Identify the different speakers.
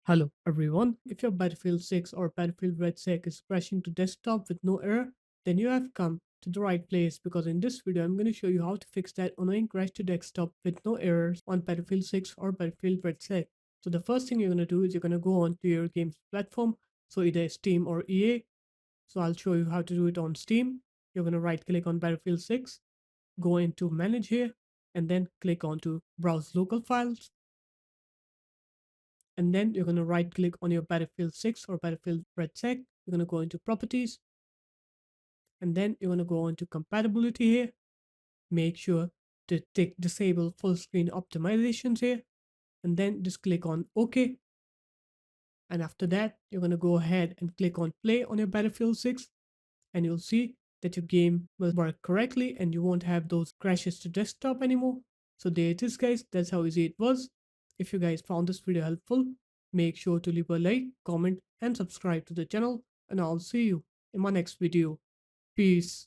Speaker 1: Hello everyone, if your Battlefield 6 or Battlefield RedSec is crashing to desktop with no error, then you have come to the right place because in this video I'm going to show you how to fix that annoying crash to desktop with no errors on Battlefield 6 or Battlefield RedSec. So the first thing you're going to do is you're going to go on to your game's platform, so either Steam or EA. So I'll show you how to do it on Steam. You're going to right click on Battlefield 6, go into manage here, and then click on to browse local files, and then you're going to right click on your Battlefield 6 or Battlefield RedSec. You're going to go into properties, and then you're going to go into compatibility here. Make sure to disable full screen optimizations here, and then just click on OK. And after that, you're going to go ahead and click on play on your Battlefield 6, and you'll see that your game will work correctly and you won't have those crashes to desktop anymore. So there it is guys, that's how easy it was. If you guys found this video helpful, make sure to leave a like, comment and subscribe to the channel, and I'll see you in my next video. Peace.